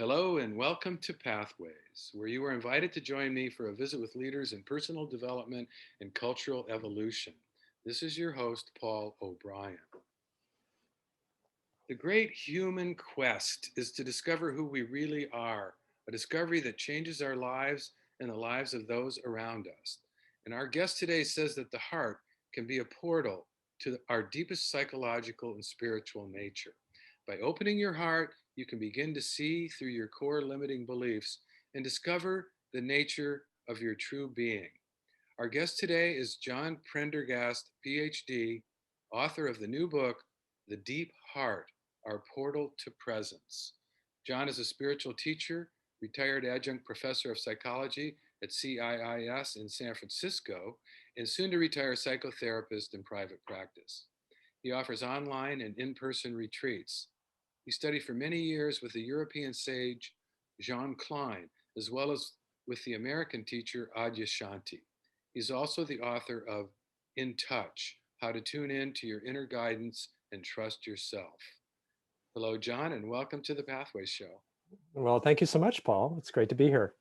Hello and welcome to Pathways, where you are invited to join me for a visit with leaders in personal development and cultural evolution. This is your host, Paul O'Brien. The great human quest is to discover who we really are, a discovery that changes our lives and the lives of those around us. And our guest today says that the heart can be a portal to our deepest psychological and spiritual nature. By opening your heart, you can begin to see through your core limiting beliefs and discover the nature of your true being. Our guest today is John Prendergast, PhD, author of the new book, The Deep Heart, Our Portal to Presence. John is a spiritual teacher, retired adjunct professor of psychology at CIIS in San Francisco, and soon to retire psychotherapist in private practice. He offers online and in person retreats. He studied for many years with the European sage Jean Klein, as well as with the American teacher Adyashanti. He's also the author of In Touch, How to Tune In to Your Inner Guidance and Trust Yourself. Hello, John, and welcome to the Pathways Show. Well, thank you so much, Paul. It's great to be here.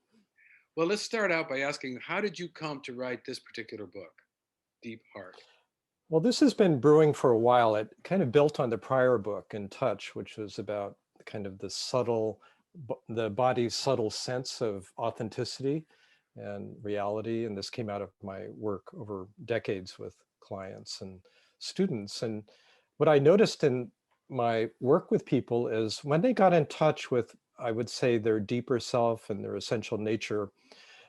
Well, let's start out by asking, how did you come to write this particular book, Deep Heart? Well, this has been brewing for a while. It kind of built on the prior book, In Touch, which was about kind of the body's subtle sense of authenticity and reality. And this came out of my work over decades with clients and students. And what I noticed in my work with people is when they got in touch with, I would say, their deeper self and their essential nature,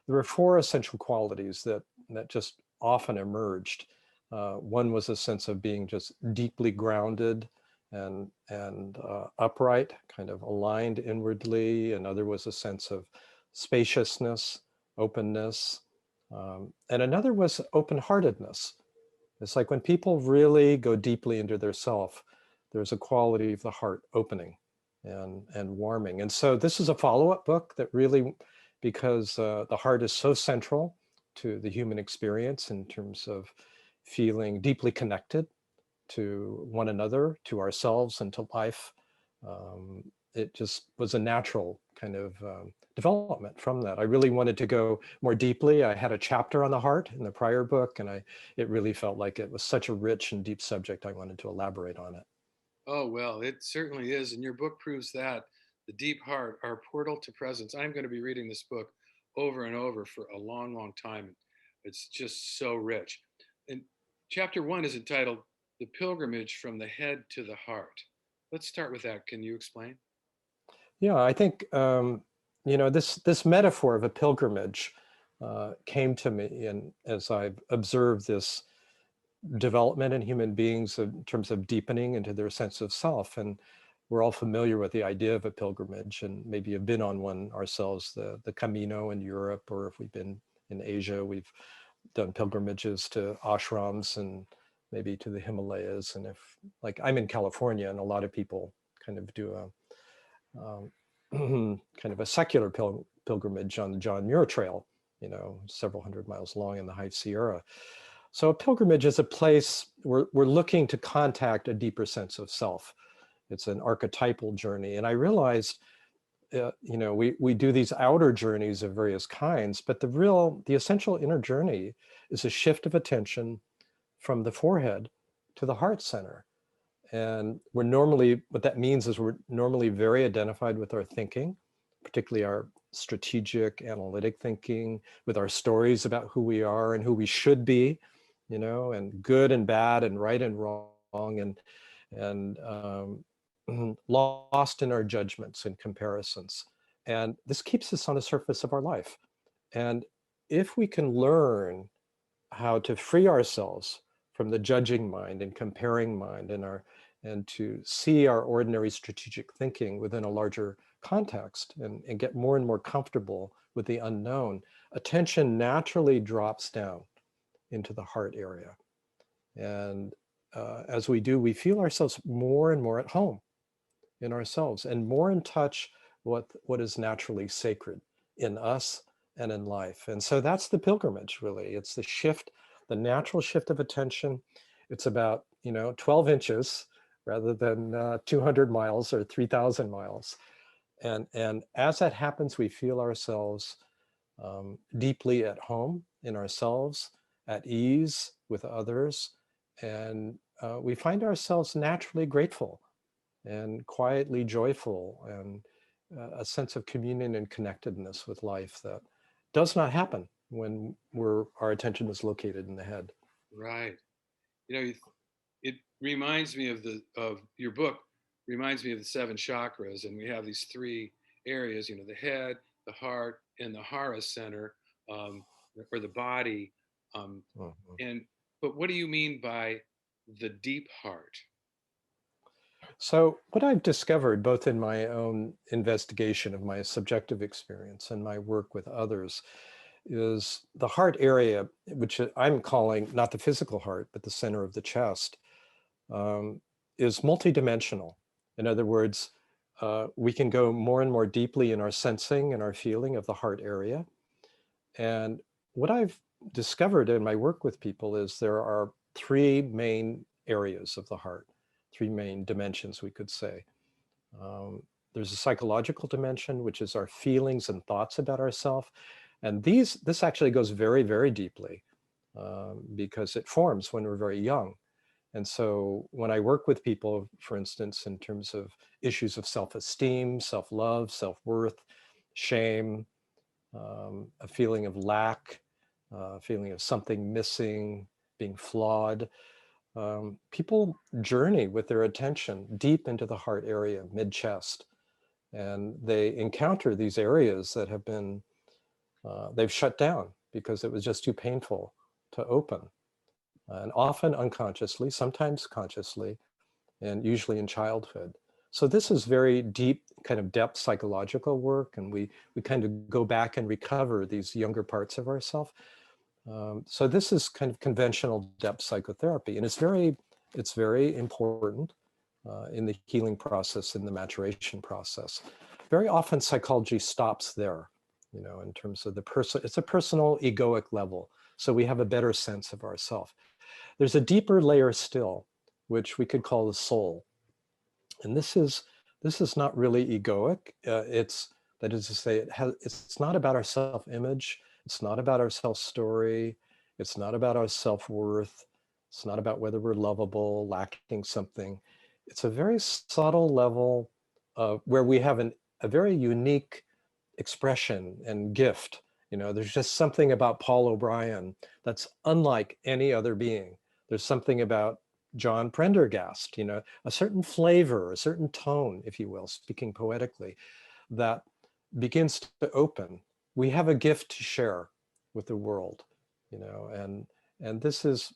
there were four essential qualities that just often emerged. One was a sense of being just deeply grounded and upright, kind of aligned inwardly. Another was a sense of spaciousness, openness, and another was open-heartedness. It's like when people really go deeply into their self, there's a quality of the heart opening and warming. And so this is a follow-up book that really, because the heart is so central to the human experience in terms of feeling deeply connected to one another, to ourselves, and to life. It just was a natural kind of development from that. I really wanted to go more deeply. I had a chapter on the heart in the prior book, and it really felt like it was such a rich and deep subject. I wanted to elaborate on it. Oh, well, it certainly is. And your book proves that. The Deep Heart, Our Portal to Presence. I'm going to be reading this book over and over for a long, long time. It's just so rich. And chapter one is entitled The Pilgrimage from the Head to the Heart. Let's start with that. Can you explain? Yeah, I think this metaphor of a pilgrimage came to me, and as I've observed this development in human beings in terms of deepening into their sense of self. And we're all familiar with the idea of a pilgrimage, and maybe have been on one ourselves, the Camino in Europe, or if we've been in Asia, we've done pilgrimages to ashrams and maybe to the Himalayas. And if, like, I'm in California, and a lot of people kind of do um, kind of a secular pilgrimage on the John Muir Trail, several hundred miles long in the High Sierra. So a pilgrimage is a place we're looking to contact a deeper sense of self. It's an archetypal journey. And I realized, we do these outer journeys of various kinds, but the essential inner journey is a shift of attention from the forehead to the heart center. And what that means is we're normally very identified with our thinking, particularly our strategic, analytic thinking, with our stories about who we are and who we should be, and good and bad and right and wrong, and lost in our judgments and comparisons. And this keeps us on the surface of our life. And if we can learn how to free ourselves from the judging mind and comparing mind and to see our ordinary strategic thinking within a larger context and get more and more comfortable with the unknown, attention naturally drops down into the heart area. And as we do, we feel ourselves more and more at home in ourselves and more in touch with what is naturally sacred in us and in life. And so that's the pilgrimage, really. It's the natural shift of attention. It's about, 12 inches rather than 200 miles or 3,000 miles. And as that happens, we feel ourselves deeply at home in ourselves, at ease with others, and we find ourselves naturally grateful and quietly joyful, and a sense of communion and connectedness with life that does not happen when our attention is located in the head. Right. It reminds me of your book. Reminds me of the seven chakras, and we have these three areas. The head, the heart, and the hara center, um, or the body. Um, Mhm. and but what do you mean by the deep heart? So, what I've discovered, both in my own investigation of my subjective experience and my work with others, is the heart area, which I'm calling not the physical heart, but the center of the chest, um, is multidimensional. In other words, we can go more and more deeply in our sensing and our feeling of the heart area. And what I've discovered in my work with people is there are three main areas of the heart, three main dimensions, we could say. Um, there's a psychological dimension, which is our feelings and thoughts about ourselves. And this actually goes very, very deeply, because it forms when we're very young. And so when I work with people, for instance, in terms of issues of self-esteem, self-love, self-worth, shame, a feeling of lack, a feeling of something missing, being flawed, people journey with their attention deep into the heart area, mid-chest, and they encounter these areas that have been, they've shut down because it was just too painful to open, and often unconsciously, sometimes consciously, and usually in childhood. So this is very deep kind of depth psychological work, and we kind of go back and recover these younger parts of ourselves. So this is kind of conventional depth psychotherapy, and it's very important in the healing process, in the maturation process. Very often psychology stops there, in terms of the person. It's a personal egoic level, so we have a better sense of ourself. There's a deeper layer still, which we could call the soul. And this is not really egoic. It's that is to say, it's not about our self-image. It's not about our self-story. It's not about our self-worth. It's not about whether we're lovable, lacking something. It's a very subtle level where we have a very unique expression and gift. There's just something about Paul O'Brien that's unlike any other being. There's something about John Prendergast, a certain flavor, a certain tone, if you will, speaking poetically, that begins to open. We have a gift to share with the world, and this is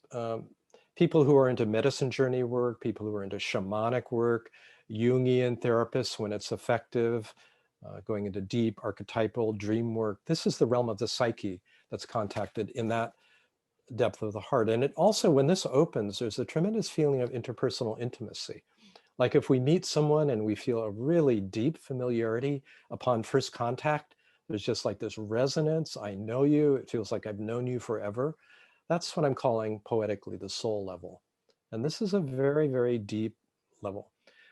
people who are into medicine journey work, people who are into shamanic work, Jungian therapists when it's effective, going into deep archetypal dream work. This is the realm of the psyche that's contacted in that depth of the heart. And it also, when this opens, there's a tremendous feeling of interpersonal intimacy. Like if we meet someone and we feel a really deep familiarity upon first contact, there's just like this resonance. I know you. It feels like I've known you forever. That's what I'm calling poetically the soul level. And this is a very, very deep level.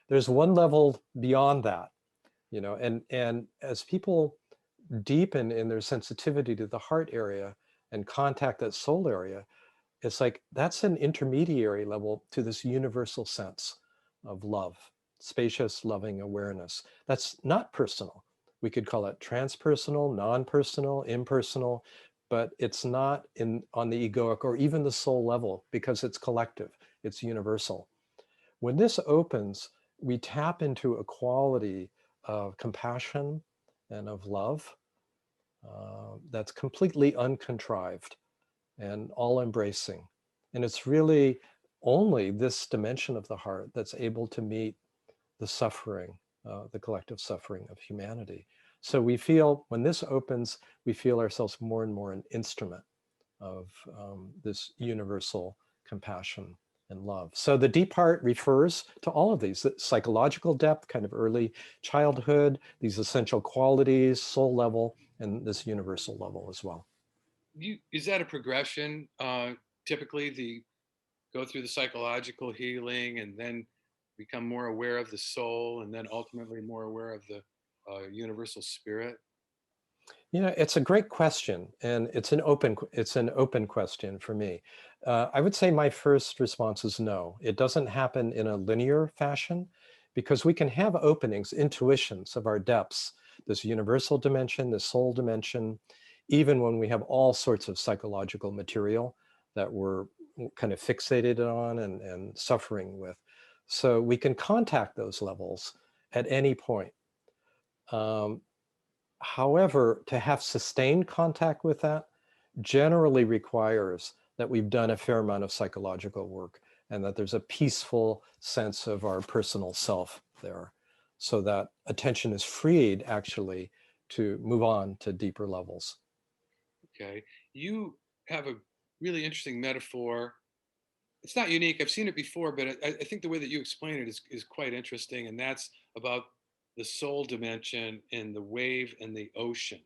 There's one level beyond that, and as people deepen in their sensitivity to the heart area and contact that soul area, it's like that's an intermediary level to this universal sense of love, spacious, loving awareness. That's not personal. We could call it transpersonal, non-personal, impersonal, but it's not on the egoic or even the soul level because it's collective, it's universal. When this opens, we tap into a quality of compassion and of love that's completely uncontrived and all embracing. And it's really only this dimension of the heart that's able to meet the suffering, the collective suffering of humanity. So we feel, when this opens, we feel ourselves more and more an instrument of this universal compassion and love. So the deep heart refers to all of these: the psychological depth, kind of early childhood, these essential qualities, soul level, and this universal level as well. Is that a progression? Typically, the go through the psychological healing and then become more aware of the soul, and then ultimately more aware of universal spirit? It's a great question, and it's an open question for me. I would say my first response is no. It doesn't happen in a linear fashion because we can have openings, intuitions of our depths, this universal dimension, this soul dimension, even when we have all sorts of psychological material that we're kind of fixated on and suffering with. So we can contact those levels at any point. Um, However, to have sustained contact with that generally requires that we've done a fair amount of psychological work and that there's a peaceful sense of our personal self there so that attention is freed actually to move on to deeper levels. Okay. You have a really interesting metaphor. It's not unique. I've seen it before, but I think the way that you explain it is quite interesting. And that's about the soul dimension and the wave and the ocean.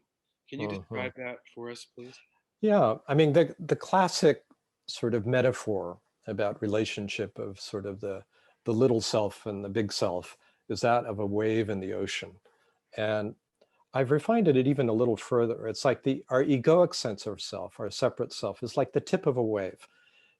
Can you Mhm. describe that for us, please? Yeah, I mean, the classic sort of metaphor about relationship of sort of the little self and the big self is that of a wave in the ocean. And I've refined it even a little further. It's like our egoic sense of self, our separate self, is like the tip of a wave.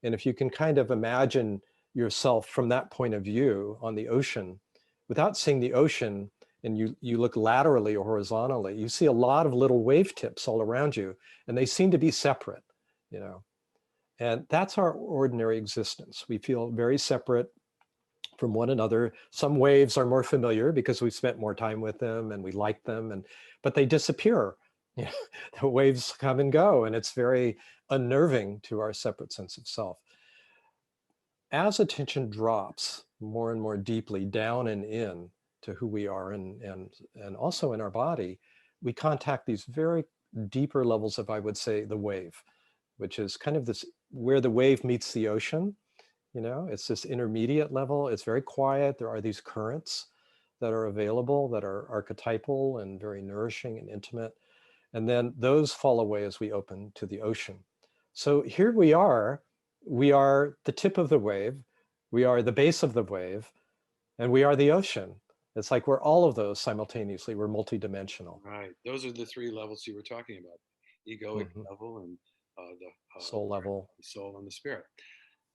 And if you can kind of imagine yourself from that point of view on the ocean, without seeing the ocean, and you look laterally or horizontally, you see a lot of little wave tips all around you, and they seem to be separate, you know. And that's our ordinary existence. We feel very separate from one another. Some waves are more familiar because we've spent more time with them and we like them, but they disappear. You know, the waves come and go, and it's very unnerving to our separate sense of self. As attention drops more and more deeply down and in to who we are and also in our body, we contact these very deeper levels of, I would say, the wave, which is kind of this where the wave meets the ocean. It's this intermediate level. It's very quiet. There are these currents that are available that are archetypal and very nourishing and intimate. And then those fall away as we open to the ocean. So here we are. We are the tip of the wave. We are the base of the wave, and we are the ocean. It's like we're all of those simultaneously. We're multidimensional. Right. Those are the three levels you were talking about: egoic Mhm. level and Soul level. the soul and the spirit.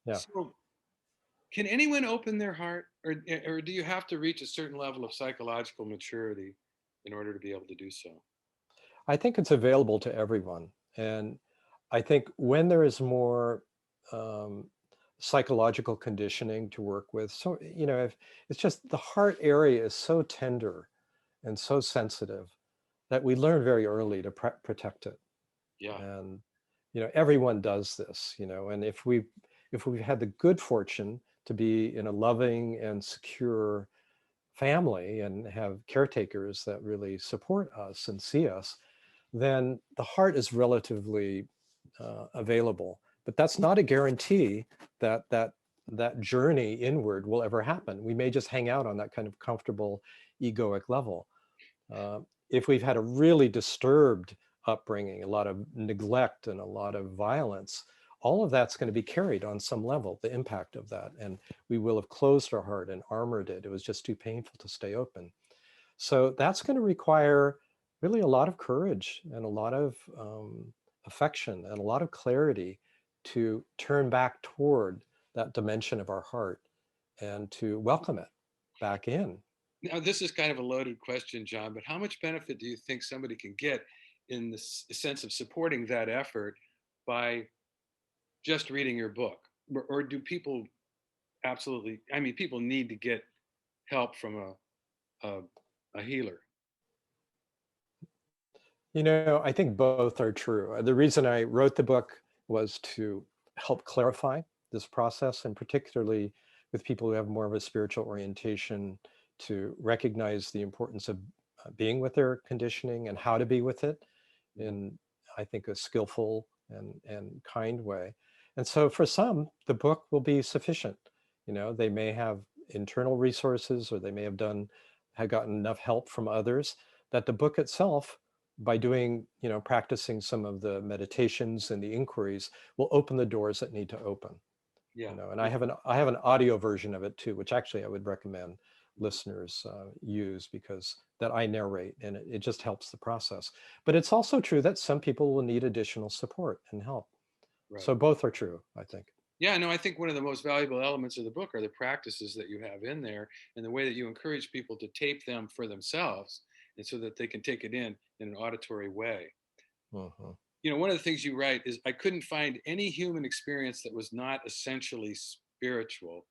Yeah. So, can anyone open their heart, or do you have to reach a certain level of psychological maturity in order to be able to do so? I think it's available to everyone. And I think when there is more um, psychological conditioning to work with, so, if it's just the heart area is so tender and so sensitive that we learn very early to protect it. Yeah. And, everyone does this, and if we've had the good fortune to be in a loving and secure family and have caretakers that really support us and see us, then the heart is relatively available. But that's not a guarantee that journey inward will ever happen. We may just hang out on that kind of comfortable egoic level. Uh, if we've had a really disturbed upbringing, a lot of neglect and a lot of violence, all of that's going to be carried on some level, the impact of that. And we will have closed our heart and armored it. It was just too painful to stay open. So that's going to require really a lot of courage and a lot of affection and a lot of clarity to turn back toward that dimension of our heart and to welcome it back in. Now, this is kind of a loaded question, John, but how much benefit do you think somebody can get in the sense of supporting that effort by just reading your book? Or do people absolutely, I mean, people need to get help from a, a healer? I think both are true. The reason I wrote the book was to help clarify this process, and particularly with people who have more of a spiritual orientation, to recognize the importance of being with their conditioning and how to be with it Mhm. in, I think, a skillful and kind way. And so for some, the book will be sufficient. They may have internal resources or they may have gotten enough help from others that the book itself, by doing, practicing some of the meditations and the inquiries, will open the doors that need to open. Yeah. And I have an audio version of it too, which actually I would recommend listeners use, because that I narrate, and it just helps the process. But it's also true that some people will need additional support and help. Right. So both are true, I think. Yeah, no, I think one of the most valuable elements of the book are the practices that you have in there and the way that you encourage people to tape them for themselves and so that they can take it in an auditory way. Mhm. One of the things you write is I couldn't find any human experience that was not essentially spiritual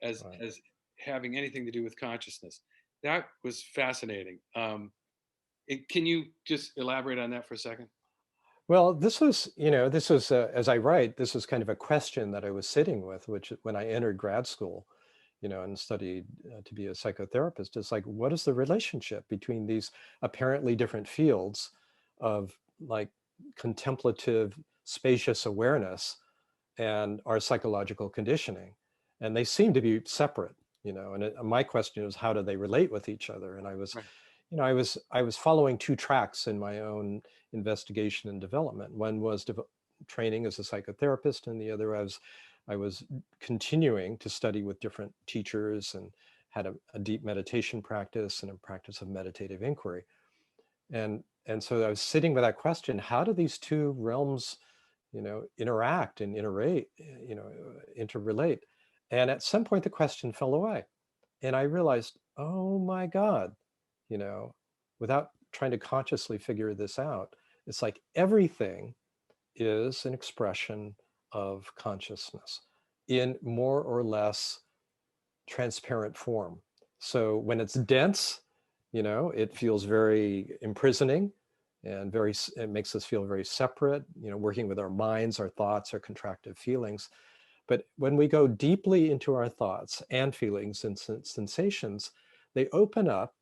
as Right. as having anything to do with consciousness. That was fascinating. Can you just elaborate on that for a second? Well, this was, as I write, this was kind of a question that I was sitting with, which when I entered grad school, and studied to be a psychotherapist, it's like, what is the relationship between these apparently different fields of like contemplative, spacious awareness and our psychological conditioning? And they seem to be separate, and my question is, how do they relate with each other? And I was Right. I was following two tracks in my own investigation and development. One was training as a psychotherapist, and the other I was continuing to study with different teachers, and had a deep meditation practice and a practice of meditative inquiry. And so I was sitting with that question: how do these two realms, interact and interrelate? And at some point, the question fell away, and I realized, oh my God, you know, without trying to consciously figure this out, it's like everything is an expression of consciousness in more or less transparent form. So when it's dense, it feels very imprisoning, and it makes us feel very separate, working with our minds, our thoughts, our contractive feelings. But when we go deeply into our thoughts and feelings and sensations, they open up,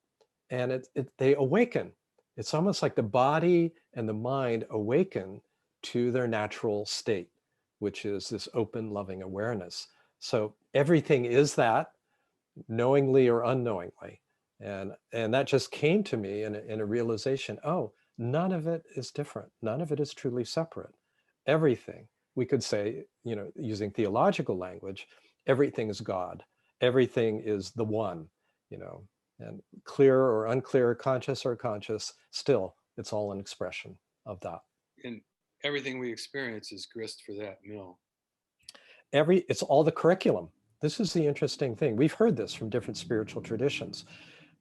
and they awaken. It's almost like the body and the mind awaken to their natural state, which is this open, loving awareness. So everything is that, knowingly or unknowingly. And that just came to me in a realization, oh, none of it is different. None of it is truly separate. Everything, we could say, using theological language, everything is God. Everything is the one, you know, and clear or unclear, conscious or conscious, still, it's all an expression of that. And everything we experience is grist for that mill. It's all the curriculum. This is the interesting thing. We've heard this from different spiritual traditions,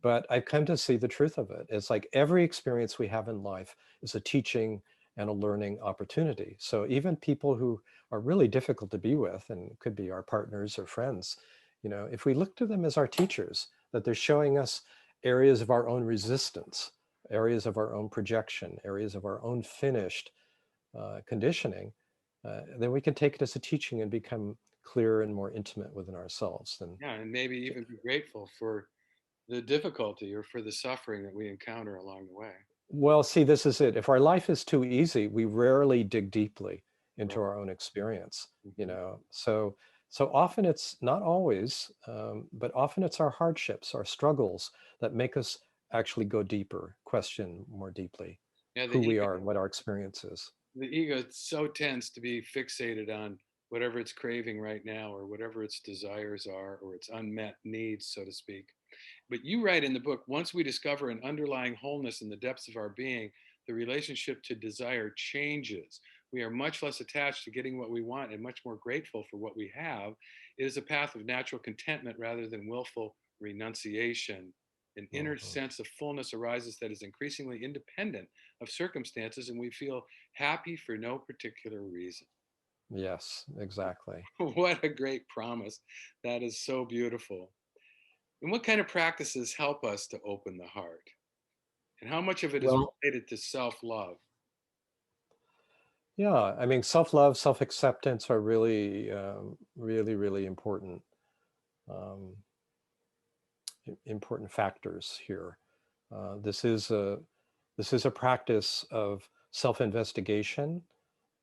but I've come to see the truth of it. It's like every experience we have in life is a teaching and a learning opportunity. So even people who are really difficult to be with, and could be our partners or friends, if we look to them as our teachers, that they're showing us areas of our own resistance, areas of our own projection, areas of our own finished conditioning, then we can take it as a teaching and become clearer and more intimate within ourselves. Than Yeah, and maybe even be grateful for the difficulty or for the suffering that we encounter along the way. Well, see, this is it. If our life is too easy, we rarely dig deeply into Right. our own experience, Mhm. So often it's not always, but often it's our hardships, our struggles that make us actually go deeper, question more deeply Yeah, who we are and what our experience is. the ego so tends to be fixated on whatever it's craving right now or whatever its desires are or its unmet needs, so to speak. But you write in the book, once we discover an underlying wholeness in the depths of our being, the relationship to desire changes. We are much less attached to getting what we want and much more grateful for what we have. It is a path of natural contentment rather than willful renunciation. An inner Mhm. sense of fullness arises that is increasingly independent of circumstances, and we feel happy for no particular reason. Yes, exactly. What a great promise. That is so beautiful. And what kind of practices help us to open the heart? And how much of it is Well, related to self love? yeah, I mean, self-love, self-acceptance are really, really, really important, um, important factors here. This is a practice of self-investigation,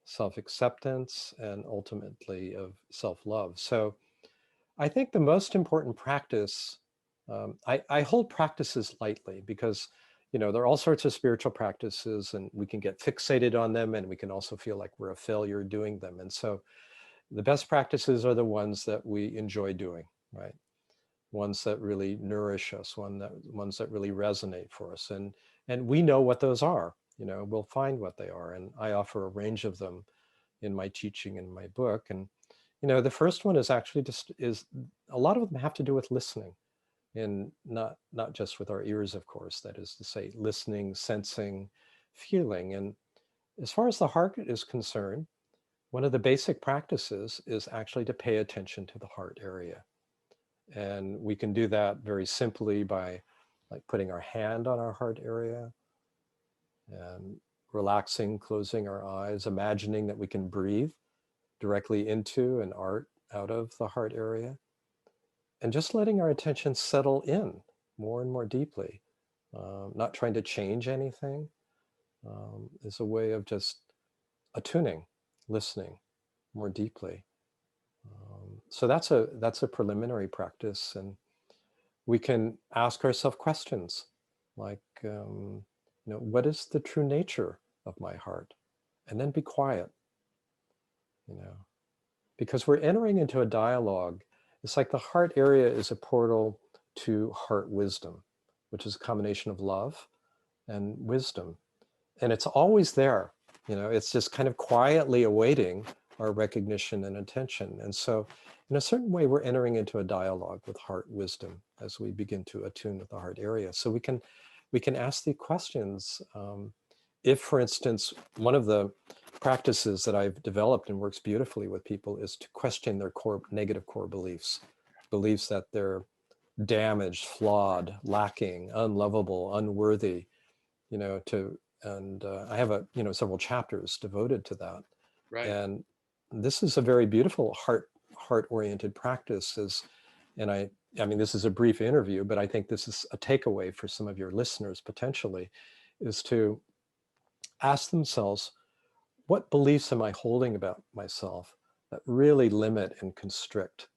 self-acceptance, and ultimately of self-love. So I think the most important practice, I hold practices lightly, because, there are all sorts of spiritual practices, and we can get fixated on them, and we can also feel like we're a failure doing them. And so the best practices are the ones that we enjoy doing, right? ones that really nourish us, ones that really resonate for us. And we know what those are. We'll find what they are. And I offer a range of them in my teaching in my book. And the first one is actually just is a lot of them have to do with listening, and not just with our ears, of course. That is to say, listening, sensing, feeling. And as far as the heart is concerned, one of the basic practices is actually to pay attention to the heart area. And we can do that very simply by like putting our hand on our heart area and relaxing, closing our eyes, imagining that we can breathe directly into and out of the heart area, and just letting our attention settle in more and more deeply. Not trying to change anything, is a way of just attuning, listening more deeply. So that's a preliminary practice, and we can ask ourselves questions like, what is the true nature of my heart? And then be quiet, you know, because we're entering into a dialogue. It's like the heart area is a portal to heart wisdom, which is a combination of love and wisdom. And it's always there. It's just kind of quietly awaiting our recognition and attention. And so in a certain way, we're entering into a dialogue with heart wisdom as we begin to attune with the heart area. So we can ask the questions. If, for instance, one of the practices that I've developed and works beautifully with people is to question their negative core beliefs that they're damaged, flawed, lacking, unlovable, unworthy, and I have several chapters devoted to that. Right. And this is a very beautiful heart-oriented practice. And this is a brief interview, but I think this is a takeaway for some of your listeners potentially, is to ask themselves, what beliefs am I holding about myself that really limit and constrict,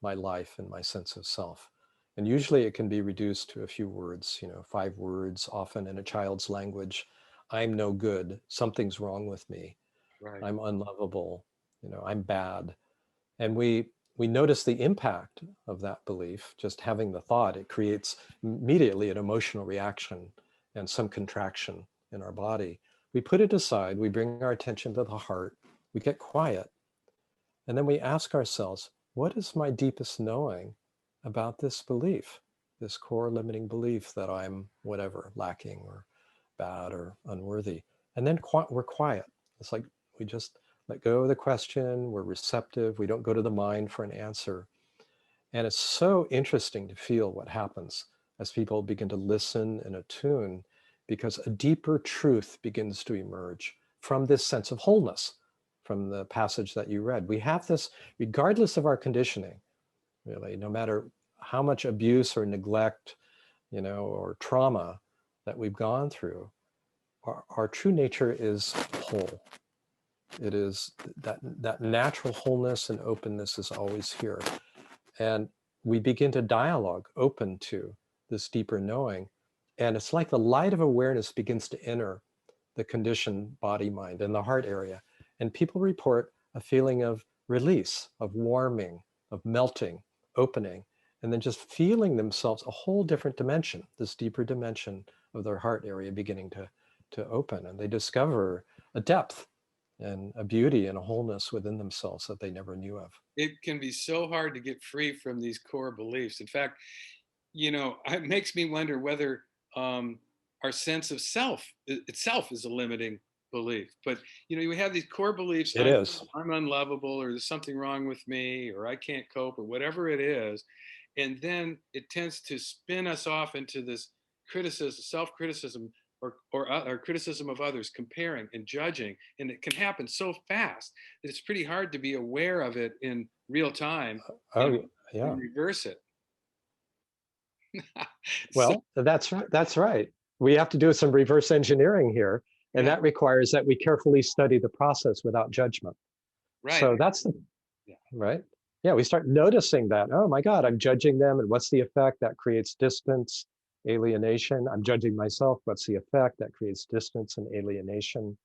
my life and my sense of self? And usually it can be reduced to a few words, 5 words, often in a child's language. I'm no good. Something's wrong with me. Right. I'm unlovable. I'm bad. And we notice the impact of that belief. Just having the thought, it creates immediately an emotional reaction and some contraction in our body. We put it aside. We bring our attention to the heart. We get quiet. And then we ask ourselves, what is my deepest knowing about this belief, this core limiting belief that I'm whatever, lacking or bad or unworthy? And then we're quiet. It's like we just let go of the question. We're receptive. We don't go to the mind for an answer. And it's so interesting to feel what happens as people begin to listen and attune, because a deeper truth begins to emerge from this sense of wholeness, from the passage that you read. We have this, regardless of our conditioning, really, no matter how much abuse or neglect, or trauma that we've gone through, our true nature is whole. It is that natural wholeness and openness is always here. And we begin to dialogue open to this deeper knowing. And it's like the light of awareness begins to enter the conditioned body, mind, and the heart area. And people report a feeling of release, of warming, of melting, opening, and then just feeling themselves a whole different dimension, this deeper dimension of their heart area beginning to open. And they discover a depth and a beauty and a wholeness within themselves that they never knew of. It can be so hard to get free from these core beliefs. In fact, it makes me wonder whether our sense of self itself is a limiting belief. But we have these core beliefs: It is. I'm unlovable, or there's something wrong with me, or I can't cope, or whatever it is, and then it tends to spin us off into this criticism, self-criticism, or criticism of others, comparing and judging, and it can happen so fast that it's pretty hard to be aware of it in real time and Oh, yeah. reverse it. So Well, that's right. That's right. We have to do some reverse engineering here, and yeah, that requires that we carefully study the process without judgment. right. So that's the Yeah, right. Yeah, we start noticing that, oh my God, I'm judging them, and what's the effect? That creates distance, alienation. I'm judging myself. What's the effect? That creates distance and alienation.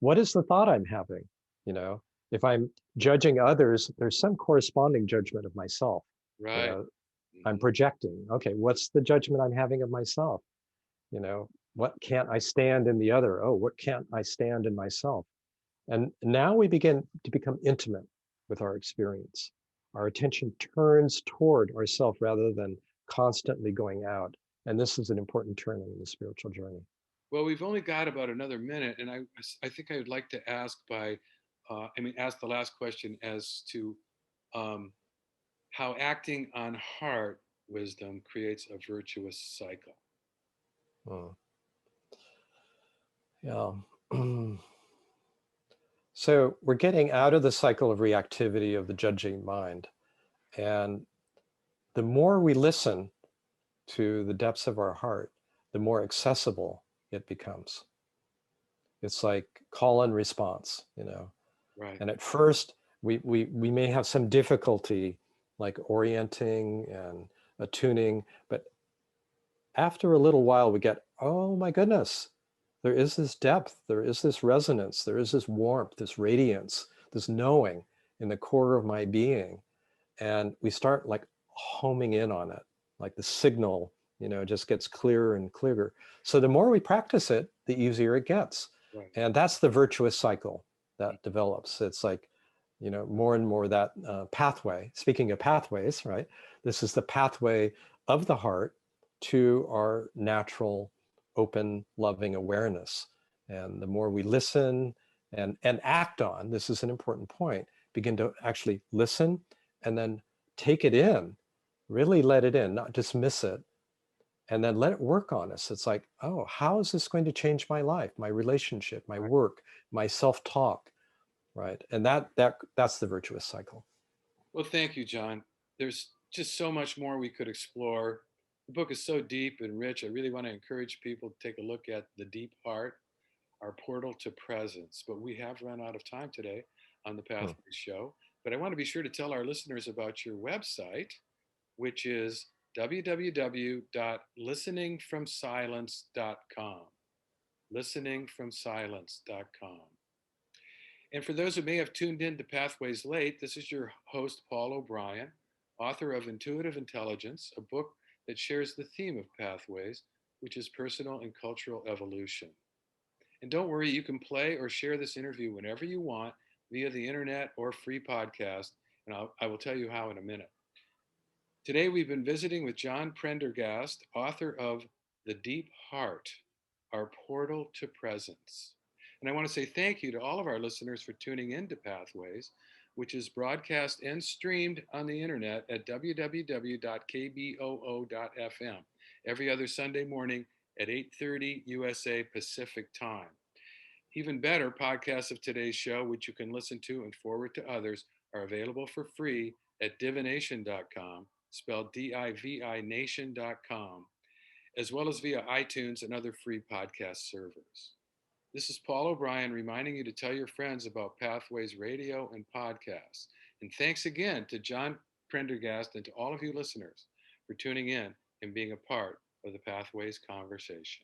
What is the thought I'm having? You know, if I'm judging others, there's some corresponding judgment of myself. You right. know, I'm Mhm. projecting. Okay, what's the judgment I'm having of myself? You know, what can't I stand in the other? Oh, what can't I stand in myself? And now we begin to become intimate with our experience. Our attention turns toward ourself rather than constantly going out. And this is an important turning in the spiritual journey. Well, we've only got about another minute, and I think I would like to ask ask the last question as to um, how acting on heart wisdom creates a virtuous cycle. Mm, yeah. So we're getting out of the cycle of reactivity of the judging mind. And the more we listen to the depths of our heart, the more accessible it becomes. It's like call and response, you know. Right. And at first, we may have some difficulty like orienting and attuning, but after a little while, we get, oh my goodness, there is this depth, there is this resonance, there is this warmth, this radiance, this knowing in the core of my being. And we start like homing in on it, like the signal, just gets clearer and clearer. So the more we practice it, the easier it gets. Right. And that's the virtuous cycle that develops. It's like, more and more that pathway. Speaking of pathways, right? This is the pathway of the heart to our natural, open, loving awareness. And the more we listen and act on, this is an important point, begin to actually listen and then take it in, really let it in, not dismiss it, and then let it work on us. It's like, oh, how is this going to change my life, my relationship, my Right. work, my self-talk, right? And that's the virtuous cycle. Well, thank you, John. There's just so much more we could explore. The book is so deep and rich. I really want to encourage people to take a look at The Deep Heart, Our Portal to Presence. But we have run out of time today on the Hmm. Pathways Show. But I want to be sure to tell our listeners about your website, which is www.listeningfromsilence.com. Listeningfromsilence.com. And for those who may have tuned in to Pathways late, this is your host, Paul O'Brien, author of Intuitive Intelligence, a book that shares the theme of pathways, which is personal and cultural evolution. And don't worry, you can play or share this interview whenever you want via the internet or free podcast, and I will tell you how in a minute. Today, we've been visiting with John Prendergast, author of The Deep Heart, Our Portal to Presence. And I want to say thank you to all of our listeners for tuning in to Pathways, which is broadcast and streamed on the internet at www.kboo.fm every other Sunday morning at 8:30 USA Pacific Time. Even better, podcasts of today's show, which you can listen to and forward to others, are available for free at divination.com, spelled DIVI nation.com, as well as via iTunes and other free podcast servers. This is Paul O'Brien reminding you to tell your friends about Pathways Radio and podcasts. And thanks again to John Prendergast and to all of you listeners for tuning in and being a part of the Pathways conversation.